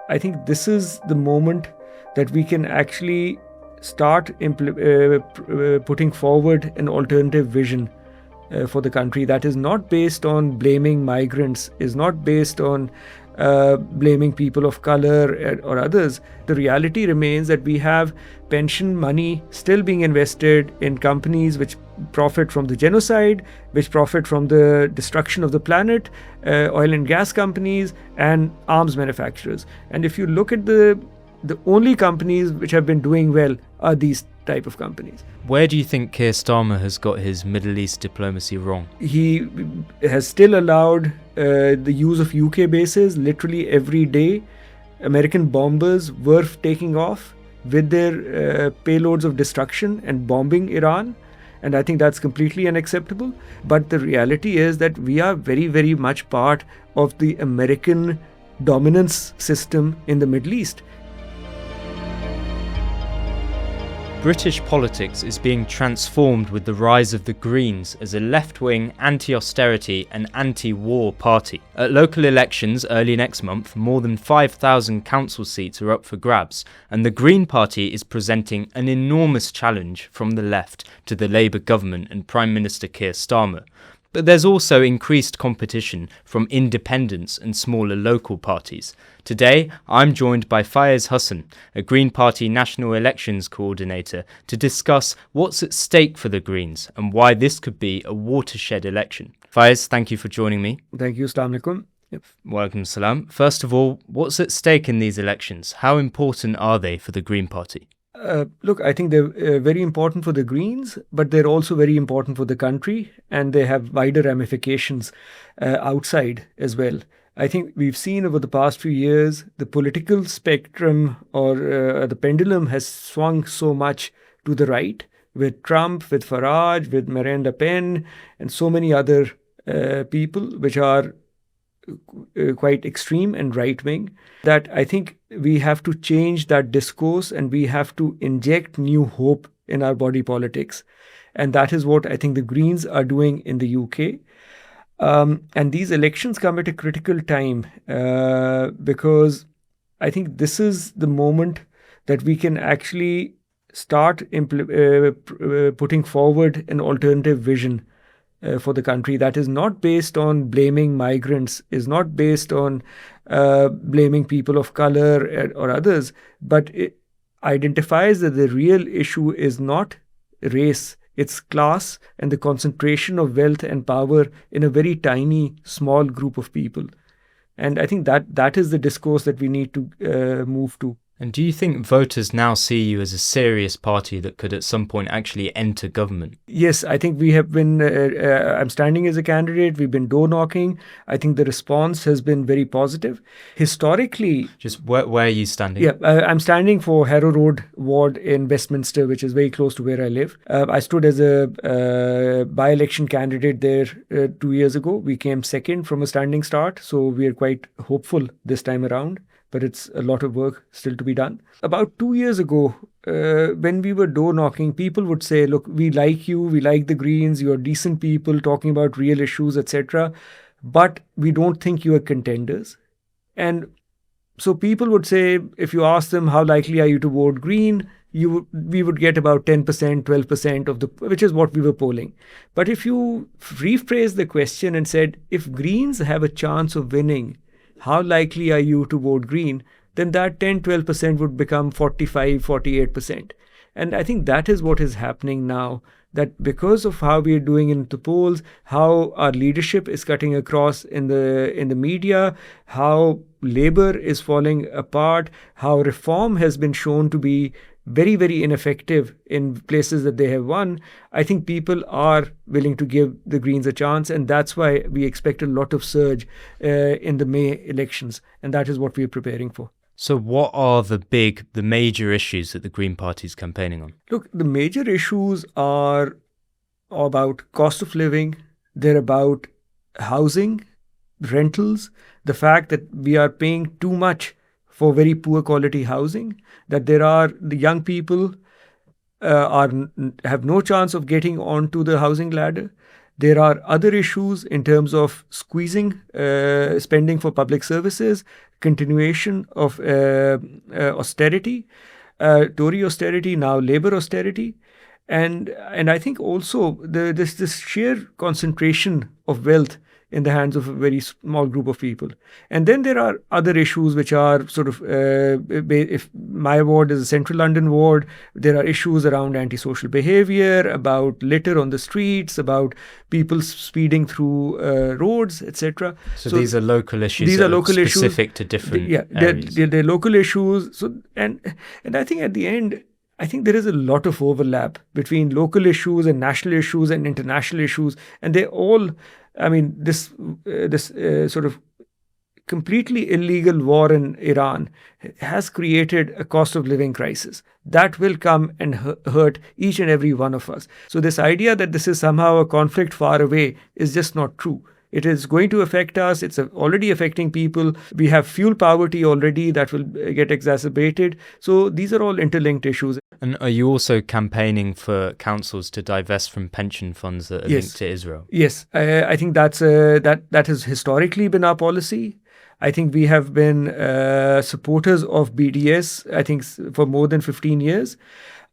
I think this is the moment that we can actually start putting forward an alternative vision for the country that is not based on blaming migrants, is not based on blaming people of color or others. The reality remains that we have pension money still being invested in companies which profit from the genocide, which profit from the destruction of the planet, oil and gas companies and arms manufacturers. And if you look at the only companies which have been doing well are these type of companies. Where do you think Keir Starmer has got his Middle East diplomacy wrong? He has still allowed the use of UK bases. Literally every day, American bombers were taking off with their payloads of destruction and bombing Iran. And I think that's completely unacceptable. But the reality is that we are very, very much part of the American dominance system in the Middle East. British politics is being transformed with the rise of the Greens as a left-wing, anti-austerity and anti-war party. At local elections early next month, more than 5,000 council seats are up for grabs, and the Green Party is presenting an enormous challenge from the left to the Labour government and Prime Minister Keir Starmer. But there's also increased competition from independents and smaller local parties. Today, I'm joined by Faaiz Hasan, a Green Party National Elections Coordinator, to discuss what's at stake for the Greens and why this could be a watershed election. Faaiz, thank you for joining me. Thank you. Assalamu alaikum. Yep. Walaikum salam. First of all, what's at stake in these elections? How important are they for the Green Party? Look, I think they're very important for the Greens, but they're also very important for the country, and they have wider ramifications outside as well. I think we've seen over the past few years, the political spectrum or the pendulum has swung so much to the right, with Trump, with Farage, with Marine Le Pen, and so many other people which are quite extreme and right-wing, that I think we have to change that discourse and we have to inject new hope in our body politics. And that is what I think the Greens are doing in the UK. And these elections come at a critical time because I think this is the moment that we can actually start putting forward an alternative vision for the country that is not based on blaming migrants, is not based on blaming people of color or others, but it identifies that the real issue is not race, it's class and the concentration of wealth and power in a very tiny, small group of people. And I think that is the discourse that we need to move to. And do you think voters now see you as a serious party that could at some point actually enter government? Yes, I think we have been, I'm standing as a candidate, we've been door knocking. I think the response has been very positive. Historically... Just where are you standing? Yeah, I'm standing for Harrow Road ward in Westminster, which is very close to where I live. I stood as a by-election candidate there 2 years ago. We came second from a standing start, so we are quite hopeful this time around. But it's a lot of work still to be done. About 2 years ago, when we were door knocking, people would say, look, we like you, we like the Greens, you're decent people talking about real issues, etc. But we don't think you are contenders. And so people would say, if you ask them, how likely are you to vote Green? We would get about 10%, 12% of which is what we were polling. But if you rephrase the question and said, if Greens have a chance of winning, how likely are you to vote Green? Then that 10-12% would become 45-48%. And I think that is what is happening now, that because of how we are doing in the polls, how our leadership is cutting across in the media, how Labour is falling apart, how reform has been shown to be very, very ineffective in places that they have won, I think people are willing to give the Greens a chance, and that's why we expect a lot of surge in the May elections, and that is what we are preparing for. So what are the major issues that the Green Party is campaigning on? Look, the major issues are about cost of living, they're about housing, rentals, the fact that we are paying too much for very poor quality housing, that the young people have no chance of getting onto the housing ladder. There are other issues in terms of squeezing spending for public services, continuation of austerity, Tory austerity, now Labour austerity. And I think also this sheer concentration of wealth in the hands of a very small group of people. And then there are other issues which are sort of, if my ward is a central London ward, there are issues around antisocial behavior, about litter on the streets, about people speeding through roads, etc. So these are local issues. These are local specific issues to different areas. They're local issues. So and I think at the end, I think there is a lot of overlap between local issues and national issues and international issues, and they all, I mean, this sort of completely illegal war in Iran has created a cost of living crisis that will come and hurt each and every one of us. So this idea that this is somehow a conflict far away is just not true. It is going to affect us. It's already affecting people. We have fuel poverty already that will get exacerbated. So these are all interlinked issues. And are you also campaigning for councils to divest from pension funds that are linked to Israel? Yes, I think that has historically been our policy. I think we have been supporters of BDS, I think, for more than 15 years.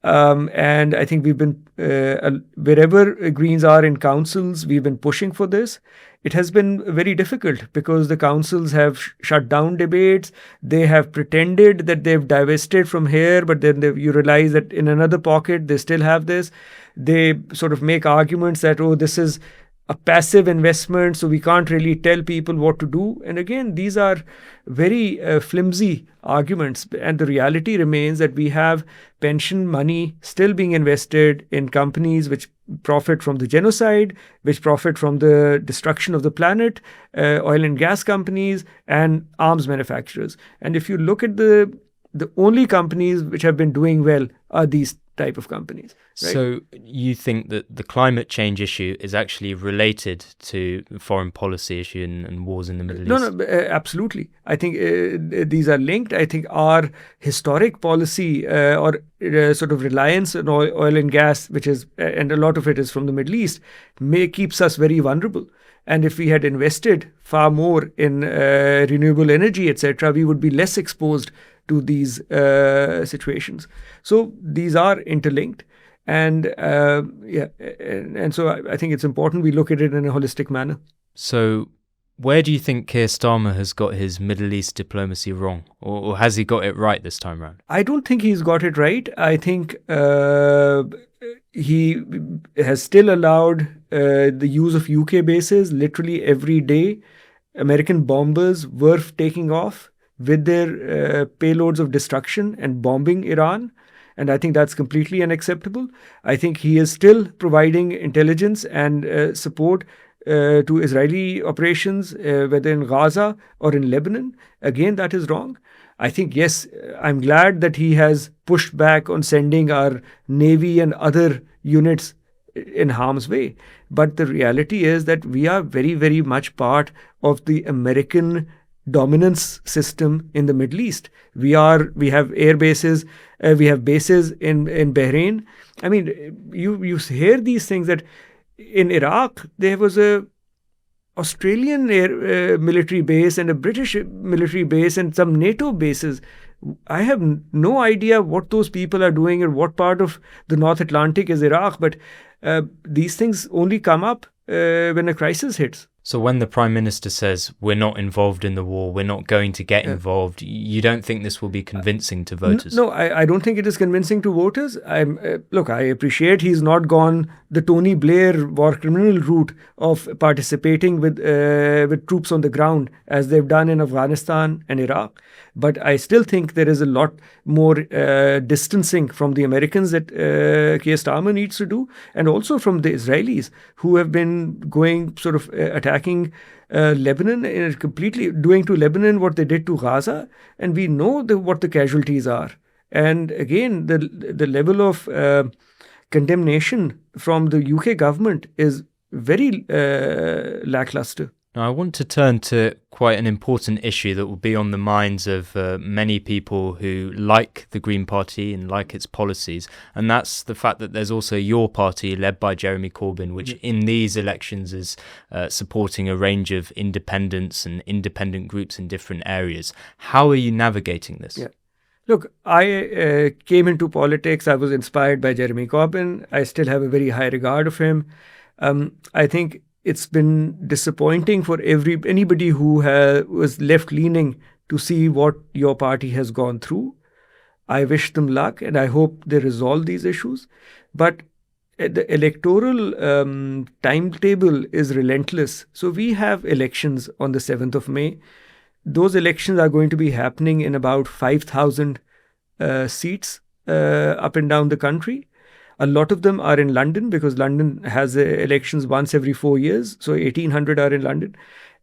And I think we've been, wherever Greens are in councils, we've been pushing for this. It has been very difficult because the councils have shut down debates. They have pretended that they've divested from here, but then you realize that in another pocket, they still have this. They sort of make arguments that, oh, this is a passive investment, so we can't really tell people what to do. And again, these are very flimsy arguments. And the reality remains that we have pension money still being invested in companies which profit from the genocide, which profit from the destruction of the planet, oil and gas companies, and arms manufacturers. And if you look at the only companies which have been doing well are these type of companies. Right? So you think that the climate change issue is actually related to the foreign policy issue and wars in the Middle East? No, absolutely. I think these are linked. I think our historic policy or sort of reliance on oil and gas, which is, and a lot of it is from the Middle East, keeps us very vulnerable. And if we had invested far more in renewable energy, etc., we would be less exposed to these situations. So these are interlinked. And and so I think it's important we look at it in a holistic manner. So where do you think Keir Starmer has got his Middle East diplomacy wrong? Or has he got it right this time around? I don't think he's got it right. I think he has still allowed the use of UK bases literally every day. American bombers were taking off with their payloads of destruction and bombing Iran. And I think that's completely unacceptable. I think he is still providing intelligence and support to Israeli operations, whether in Gaza or in Lebanon. Again, that is wrong. I think, yes, I'm glad that he has pushed back on sending our Navy and other units in harm's way. But the reality is that we are very, very much part of the American dominance system in the Middle East. We have air bases, we have bases in Bahrain. I mean, you hear these things that in Iraq there was a Australian military base and a British military base and some NATO bases. I have no idea what those people are doing and what part of the North Atlantic is Iraq, but these things only come up when a crisis hits. So when the Prime Minister says we're not involved in the war, we're not going to get involved, you don't think this will be convincing to voters? No, I don't think it is convincing to voters. Look, I appreciate he's not gone the Tony Blair war criminal route of participating with troops on the ground as they've done in Afghanistan and Iraq. But I still think there is a lot more distancing from the Americans that Keir Starmer needs to do, and also from the Israelis who have been going sort of attacking Lebanon and completely doing to Lebanon what they did to Gaza, and we know what the casualties are. And again, the level of condemnation from the UK government is very lackluster. Now, I want to turn to quite an important issue that will be on the minds of many people who like the Green Party and like its policies, and that's the fact that there's also your party, led by Jeremy Corbyn, which in these elections is supporting a range of independents and independent groups in different areas. How are you navigating this? Yeah. Look, I came into politics. I was inspired by Jeremy Corbyn. I still have a very high regard of him. I think it's been disappointing for anybody who was left-leaning to see what your party has gone through. I wish them luck, and I hope they resolve these issues. But the electoral timetable is relentless. So we have elections on the 7th of May. Those elections are going to be happening in about 5,000 seats up and down the country. A lot of them are in London because London has elections once every 4 years. So 1,800 are in London.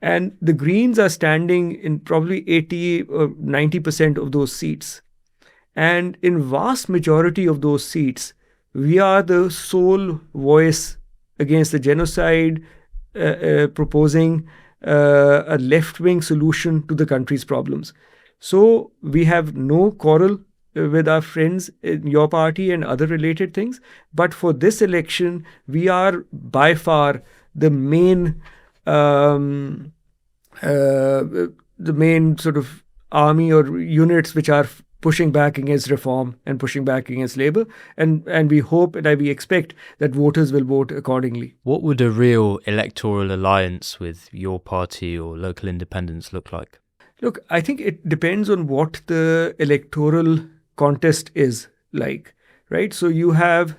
And the Greens are standing in probably 80 or 90% of those seats. And in vast majority of those seats, we are the sole voice against the genocide, proposing a left-wing solution to the country's problems. So we have no quarrel with our friends in your party and other related things. But for this election, we are by far the main sort of army or units which are pushing back against reform and pushing back against Labour. And we hope and we expect that voters will vote accordingly. What would a real electoral alliance with your party or local independents look like? Look, I think it depends on what the electoral contest is like, right? So you have,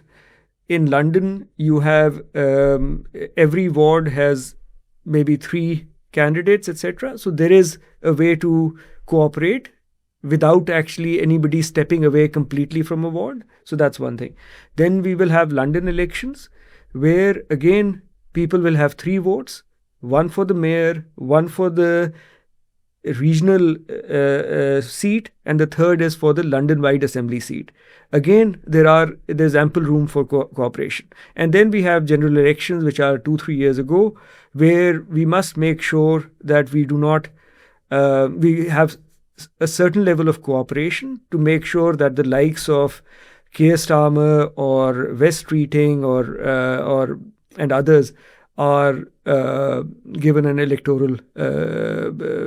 in London, you have every ward has maybe 3 candidates, etc. So there is a way to cooperate without actually anybody stepping away completely from a ward. So that's one thing. Then we will have London elections where, again, people will have 3 votes, one for the mayor, one for the regional seat, and the third is for the London-wide assembly seat. Again, there's ample room for cooperation. And then we have general elections, which are 2-3 years ago, where we must make sure that we do not, we have a certain level of cooperation to make sure that the likes of Keir Starmer or West Streeting and others are given an electoral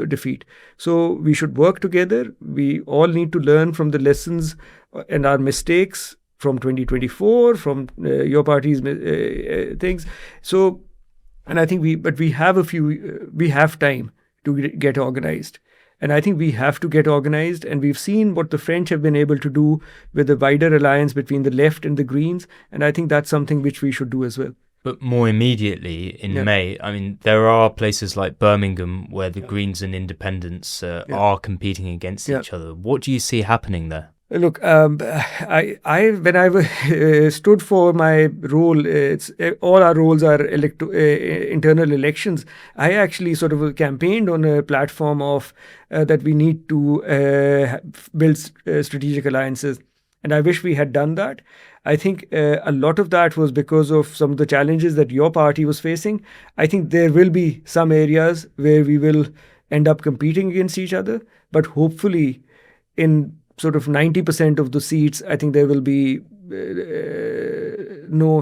defeat. So we should work together. We all need to learn from the lessons and our mistakes from 2024, from your party's things. So, and I think we have time to get organized. And I think we have to get organized. And we've seen what the French have been able to do with the wider alliance between the left and the Greens. And I think that's something which we should do as well. But more immediately in May, I mean, there are places like Birmingham where the Greens and Independents are competing against each other. What do you see happening there? Look, when I stood for my role, all our roles are internal elections. I actually sort of campaigned on a platform of that we need to build strategic alliances. And I wish we had done that. I think a lot of that was because of some of the challenges that your party was facing. I think there will be some areas where we will end up competing against each other. But hopefully in sort of 90% of the seats, I think there will be no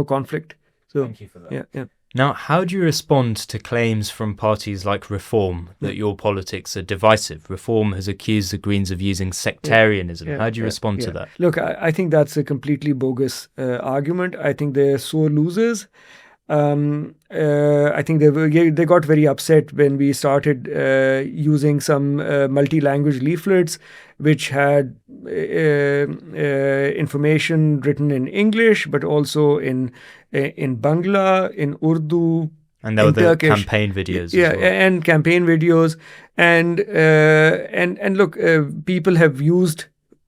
conflict. So, thank you for that. Yeah. Now, how do you respond to claims from parties like Reform that your politics are divisive? Reform has accused the Greens of using sectarianism. How do you respond to that? Look, I think that's a completely bogus argument. I think they're sore losers. I think they got very upset when we started using some multi-language leaflets which had information written in English, but also in Bangla, in Urdu. And there were the Turkish campaign videos as well. And campaign videos. And look, people have used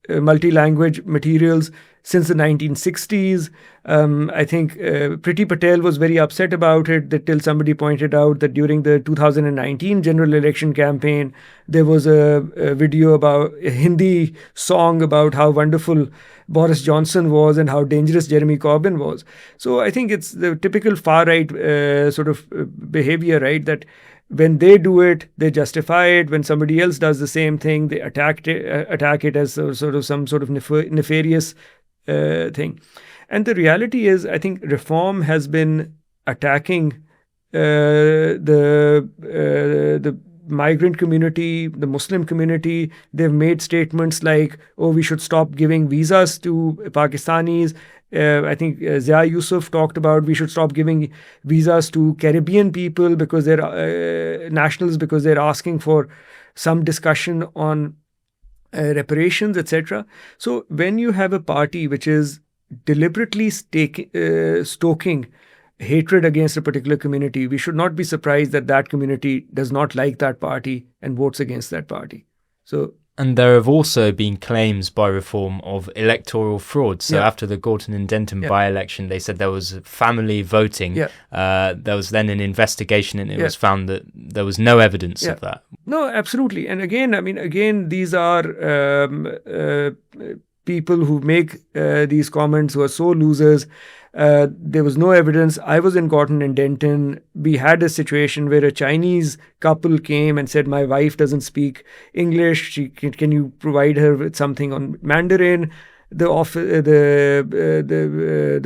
multi-language materials since the 1960s. I think Priti Patel was very upset about it till somebody pointed out that during the 2019 general election campaign, there was a video about a Hindi song about how wonderful Boris Johnson was and how dangerous Jeremy Corbyn was. So I think it's the typical far-right sort of behavior, right? That when they do it, they justify it. When somebody else does the same thing, they attack it as some sort of nefarious thing. And the reality is, I think reform has been attacking the migrant community, the Muslim community. They've made statements like, "Oh, we should stop giving visas to Pakistanis." I think Zia Yusuf talked about we should stop giving visas to Caribbean people because they're nationals, because they're asking for some discussion on reparations, etc. So when you have a party which is deliberately stoking hatred against a particular community, we should not be surprised that that community does not like that party and votes against that party. And there have also been claims by Reform of electoral fraud. So after the Gorton and Denton by-election, they said there was family voting. There was then an investigation and it was found that there was no evidence of that. No, absolutely. And again, these are people who make these comments who are so losers. There was no evidence. I was in Gorton and Denton. We had a situation where a Chinese couple came and said, "My wife doesn't speak English. Can you provide her with something on Mandarin?" The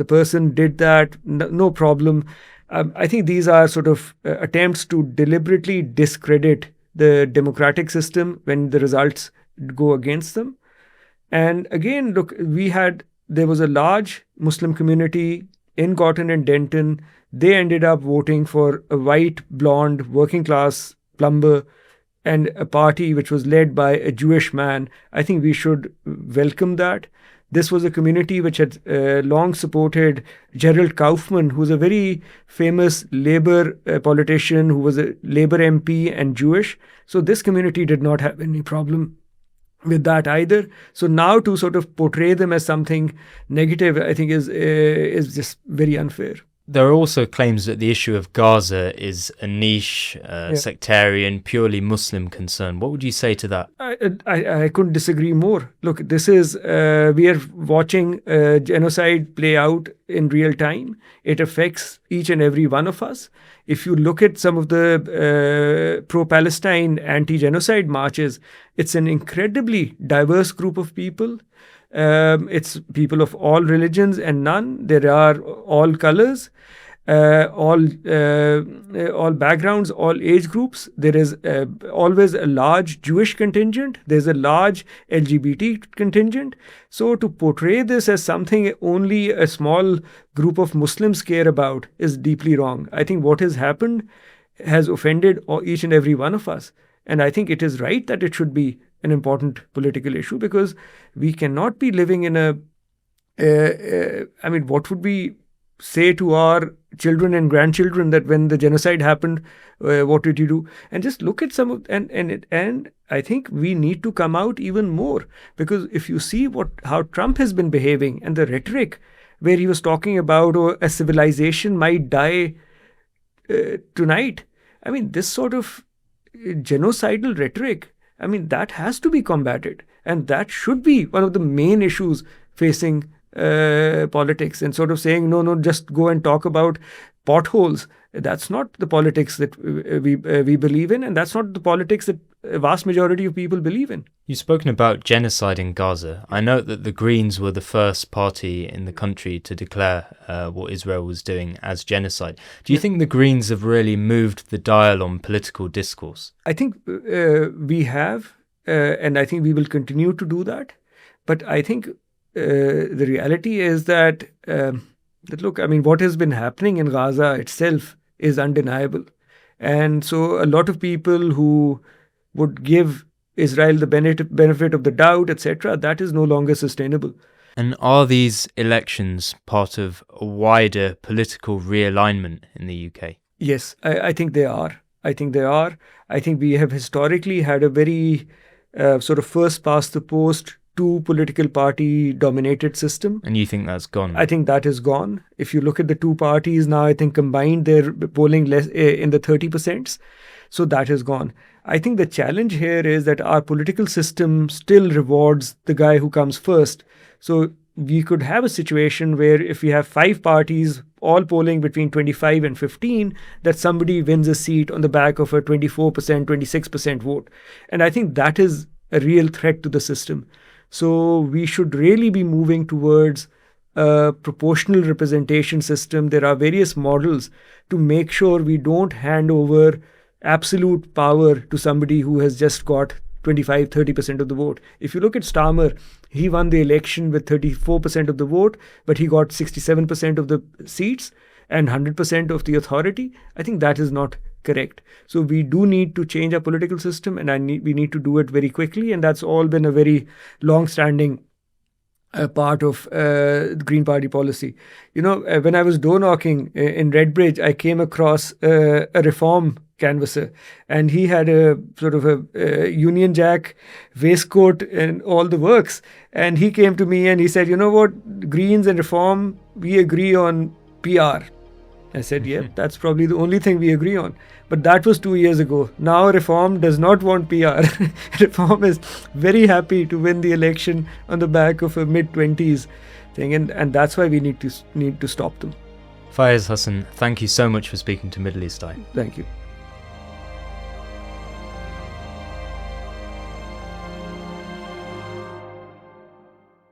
person did that. No problem. I think these are sort of attempts to deliberately discredit the democratic system when the results go against them. And again, look, there was a large Muslim community in Gorton and Denton. They ended up voting for a white, blonde, working class plumber and a party which was led by a Jewish man. I think we should welcome that. This was a community which had long supported Gerald Kaufman, who's a very famous Labour politician who was a Labour MP and Jewish. So this community did not have any problem with that either. So now to sort of portray them as something negative, I think is just very unfair. There are also claims that the issue of Gaza is a niche, sectarian, purely Muslim concern. What would you say to that? I couldn't disagree more. Look, this is, we are watching genocide play out in real time. It affects each and every one of us. If you look at some of the pro-Palestine anti-genocide marches, it's an incredibly diverse group of people. It's people of all religions and none. There are all colors, all backgrounds, all age groups. There is always a large Jewish contingent. There's a large LGBT contingent. So to portray this as something only a small group of Muslims care about is deeply wrong. I think what has happened has offended each and every one of us. And I think it is right that it should be an important political issue, because we cannot be living in what would we say to our children and grandchildren that when the genocide happened, what did you do? And just look at some of, and I think we need to come out even more, because if you see how Trump has been behaving and the rhetoric where he was talking about a civilization might die tonight. I mean, this sort of genocidal rhetoric, I mean, that has to be combated. And that should be one of the main issues facing politics, and sort of saying, no, just go and talk about potholes. That's not the politics that we believe in, and that's not the politics that a vast majority of people believe in. You've spoken about genocide in Gaza. I note that the Greens were the first party in the country to declare what Israel was doing as genocide. Do you think the Greens have really moved the dial on political discourse? I think we have, and I think we will continue to do that. But I think the reality is that, look, I mean, what has been happening in Gaza itself is undeniable. And so a lot of people who would give Israel the benefit of the doubt, etc., that is no longer sustainable. And are these elections part of a wider political realignment in the UK? Yes, I think they are. I think we have historically had a very sort of first past the post, two political party dominated system. And you think that's gone? I think that is gone. If you look at the two parties now, I think combined they're polling less in the 30%. So that is gone. I think the challenge here is that our political system still rewards the guy who comes first. So we could have a situation where if we have 5 parties all polling between 25 and 15, that somebody wins a seat on the back of a 24%, 26% vote. And I think that is a real threat to the system. So we should really be moving towards a proportional representation system. There are various models to make sure we don't hand over absolute power to somebody who has just got 25-30% of the vote. If you look at Starmer, he won the election with 34% of the vote, but he got 67% of the seats and 100% of the authority. I think that is not correct. So we do need to change our political system, and we need to do it very quickly. And that's all been a very long-standing part of the Green Party policy. When I was door knocking in Redbridge, I came across a reform canvasser, and he had a sort of a Union Jack waistcoat and all the works. And he came to me and he said, "You know what, Greens and Reform, we agree on PR." I said, "Yeah, that's probably the only thing we agree on." But that was 2 years ago. Now Reform does not want PR. Reform is very happy to win the election on the back of a mid-20s thing, and that's why we need to stop them. Faaiz Hasan, thank you so much for speaking to Middle East Eye. Thank you.